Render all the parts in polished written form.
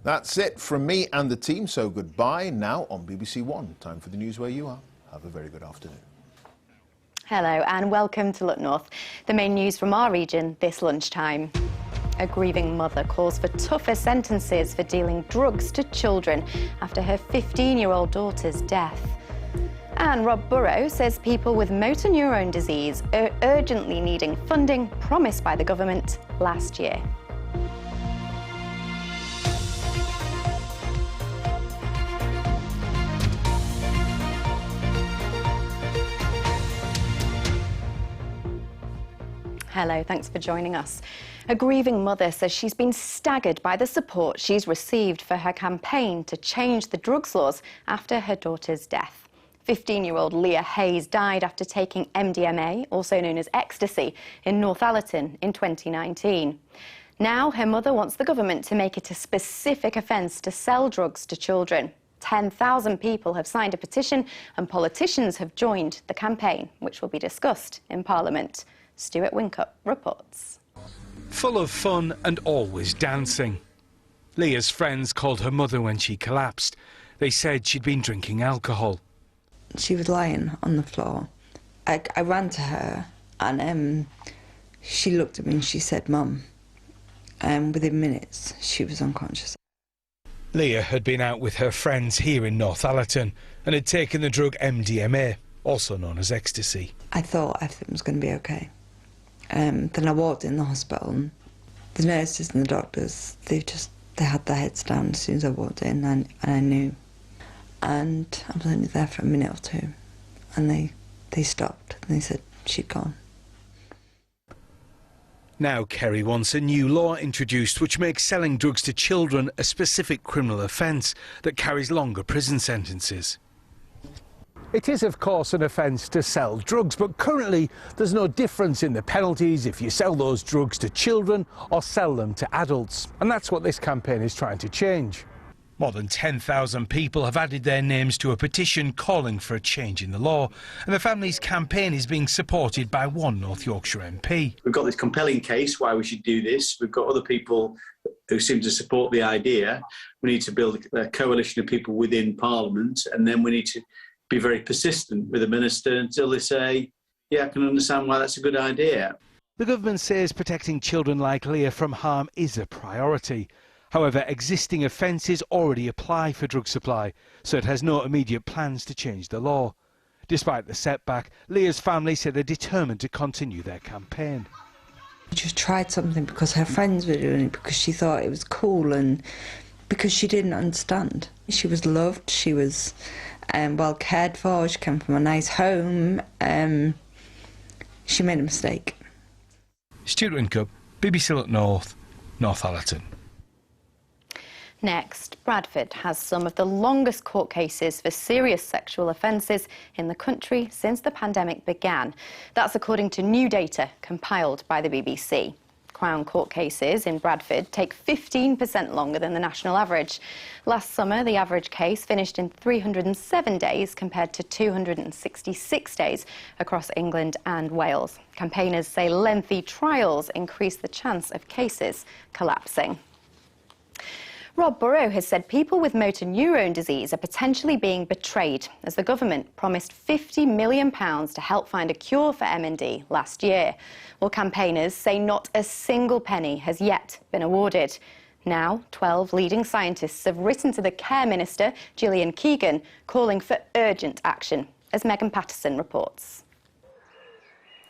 That's it from me and the team, so goodbye. Now on BBC One, time for the news where you are. Have a very good afternoon. Hello and welcome to Look North. The main news from our region this lunchtime. A grieving mother calls for tougher sentences for dealing drugs to children after her 15-year-old daughter's death. And Rob Burrow says people with motor neurone disease are urgently needing funding promised by the government last year. Hello, thanks for joining us. A grieving mother says she's been staggered by the support she's received for her campaign to change the drugs laws after her daughter's death. 15-year-old Leah Hayes died after taking MDMA, also known as ecstasy, in Northallerton in 2019. Now her mother wants the government to make it a specific offence to sell drugs to children. 10,000 people have signed a petition and politicians have joined the campaign, which will be discussed in Parliament. Stuart Wincup reports. Full of fun and always dancing. Leah's friends called her mother when she collapsed. They said she'd been drinking alcohol. She was lying on the floor. I ran to her and she looked at me and she said, "Mum." And within minutes, she was unconscious. Leah had been out with her friends here in Northallerton and had taken the drug MDMA, also known as ecstasy. I thought everything was going to be okay. Then I walked in the hospital and the nurses and the doctors, they had their heads down as soon as I walked in, and I knew. And I was only there for a minute or two and they stopped and they said she'd gone. Now Kerry wants a new law introduced which makes selling drugs to children a specific criminal offence that carries longer prison sentences. It is, of course, an offence to sell drugs, but currently there's no difference in the penalties if you sell those drugs to children or sell them to adults. And that's what this campaign is trying to change. More than 10,000 people have added their names to a petition calling for a change in the law, and the family's campaign is being supported by one North Yorkshire MP. We've got this compelling case why we should do this. We've got other people who seem to support the idea. We need to build a coalition of people within Parliament, and then we need to be very persistent with the minister until they say, yeah, I can understand why that's a good idea. The government says protecting children like Leah from harm is a priority. However, existing offences already apply for drug supply, so it has no immediate plans to change the law. Despite the setback, Leah's family said they're determined to continue their campaign. She just tried something because her friends were doing it, because she thought it was cool and because she didn't understand. She was loved, she was well cared for, she came from a nice home. She made a mistake. Stuart Wincup, BBC Look North, Northallerton. Next, Bradford has some of the longest court cases for serious sexual offences in the country since the pandemic began. That's according to new data compiled by the BBC. Crown Court cases in Bradford take 15% longer than the national average. Last summer, the average case finished in 307 days compared to 266 days across England and Wales. Campaigners say lengthy trials increase the chance of cases collapsing. Rob Burrow has said people with motor neurone disease are potentially being betrayed as the government promised £50 million to help find a cure for MND last year. Well, campaigners say not a single penny has yet been awarded. Now, 12 leading scientists have written to the Care Minister, Gillian Keegan, calling for urgent action, as Megan Patterson reports.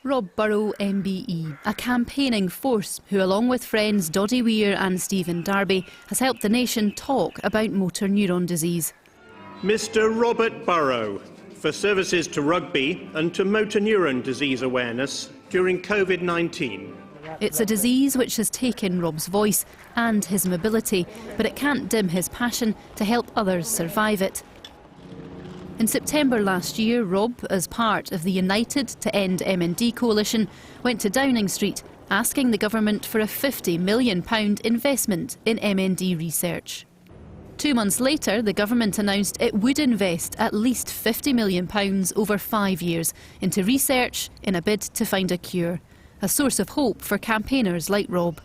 Rob Burrow MBE, a campaigning force who, along with friends Doddy Weir and Stephen Darby, has helped the nation talk about motor neuron disease. Mr Robert Burrow, for services to rugby and to motor neuron disease awareness during COVID-19. It's a disease which has taken Rob's voice and his mobility, but it can't dim his passion to help others survive it. In September last year, Rob, as part of the United to End MND coalition, went to Downing Street asking the government for a £50 million investment in MND research. 2 months later, the government announced it would invest at least £50 million over 5 years into research in a bid to find a cure, a source of hope for campaigners like Rob.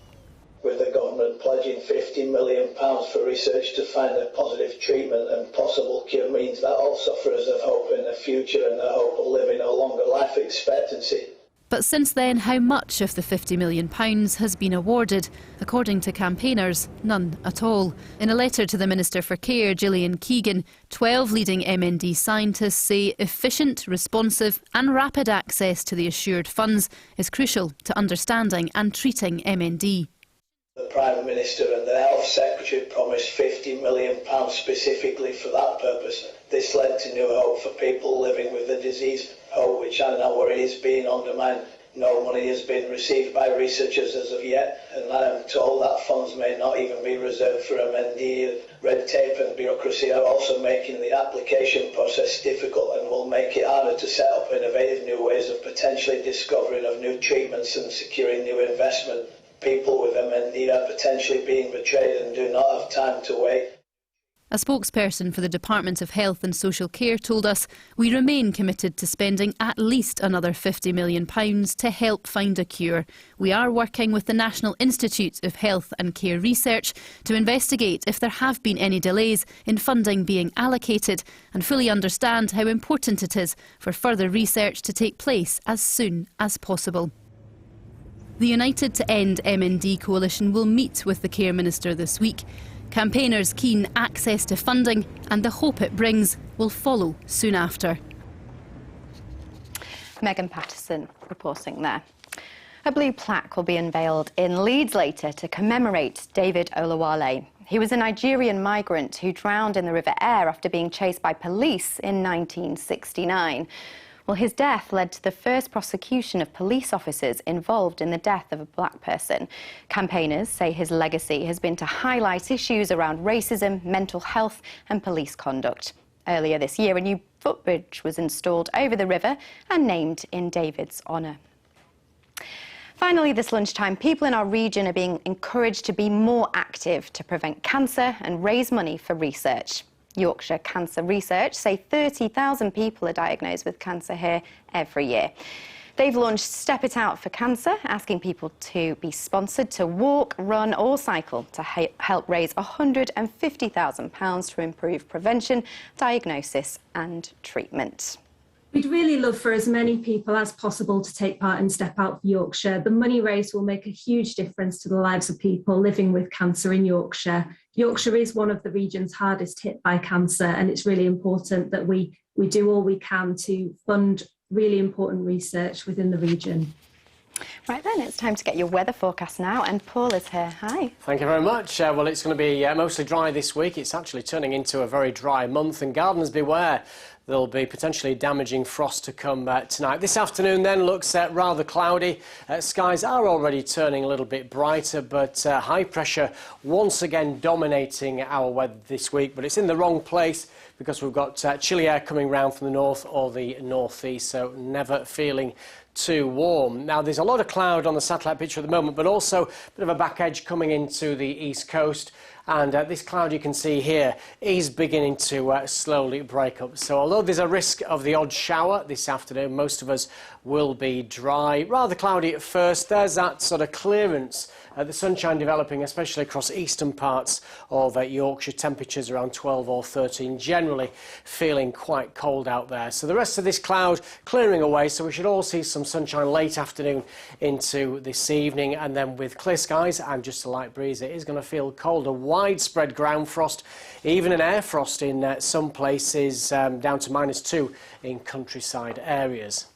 With the government pledging £50 £50 million for research to find a positive treatment and possible cure means that all sufferers have hope in the future and the hope of living a longer life expectancy. But since then, how much of the £50 million has been awarded? According to campaigners, none at all. In a letter to the Minister for Care, Gillian Keegan, 12 leading MND scientists say efficient, responsive and rapid access to the assured funds is crucial to understanding and treating MND. The Prime Minister and the Health Secretary promised £50 million specifically for that purpose. This led to new hope for people living with the disease, hope which I now worry is being undermined. No money has been received by researchers as of yet, and I am told that funds may not even be reserved for MND. Red tape and bureaucracy are also making the application process difficult and will make it harder to set up innovative new ways of potentially discovering of new treatments and securing new investment. People with MND are potentially being betrayed and do not have time to wait. A spokesperson for the Department of Health and Social Care told us, "We remain committed to spending at least another £50 million to help find a cure. We are working with the National Institute of Health and Care Research to investigate if there have been any delays in funding being allocated and fully understand how important it is for further research to take place as soon as possible." The United to End MND coalition will meet with the Care Minister this week. Campaigners keen access to funding and the hope it brings will follow soon after. Megan Patterson reporting there. A blue plaque will be unveiled in Leeds later to commemorate David Oluwale. He was a Nigerian migrant who drowned in the River Aire after being chased by police in 1969. Well, his death led to the first prosecution of police officers involved in the death of a black person. Campaigners say his legacy has been to highlight issues around racism, mental health and police conduct. Earlier this year, a new footbridge was installed over the river and named in David's honour. Finally, this lunchtime, people in our region are being encouraged to be more active to prevent cancer and raise money for research. Yorkshire Cancer Research say 30,000 people are diagnosed with cancer here every year. They've launched Step It Out for Cancer, asking people to be sponsored to walk, run or cycle to help raise £150,000 to improve prevention, diagnosis and treatment. We'd really love for as many people as possible to take part in Step Out for Yorkshire. The money raised will make a huge difference to the lives of people living with cancer in Yorkshire. Yorkshire is one of the regions hardest hit by cancer, and it's really important that we do all we can to fund really important research within the region. Right then, it's time to get your weather forecast now, and Paul is here. Hi. Thank you very much. Well, it's going to be mostly dry this week. It's actually turning into a very dry month, and gardeners beware. There'll be potentially damaging frost to come tonight. This afternoon then looks rather cloudy. Skies are already turning a little bit brighter, but high pressure once again dominating our weather this week. But it's in the wrong place because we've got chilly air coming round from the north or the northeast, so never feeling too warm. Now, there's a lot of cloud on the satellite picture at the moment, but also a bit of a back edge coming into the east coast. And this cloud you can see here is beginning to slowly break up. So although there's a risk of the odd shower this afternoon, most of us will be dry. Rather cloudy at first. There's that sort of clearance. The sunshine developing, especially across eastern parts of Yorkshire. Temperatures around 12 or 13, generally feeling quite cold out there. So the rest of this cloud clearing away, so we should all see some sunshine late afternoon into this evening. And then with clear skies and just a light breeze, it is going to feel colder. Widespread ground frost, even an air frost in some places, down to -2 in countryside areas.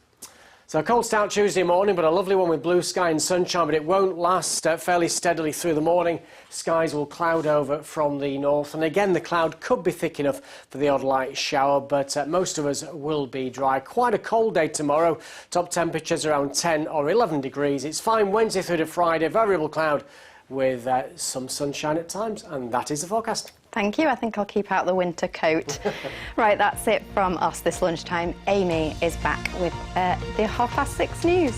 So a cold start Tuesday morning, but a lovely one with blue sky and sunshine, but it won't last fairly steadily through the morning. Skies will cloud over from the north, and again the cloud could be thick enough for the odd light shower, but most of us will be dry. Quite a cold day tomorrow. Top temperatures around 10 or 11 degrees. It's fine Wednesday through to Friday, variable cloud with some sunshine at times, and that is the forecast. Thank you. I think I'll keep out the winter coat. Right, that's it from us this lunchtime. Amy is back with the 6:30 news.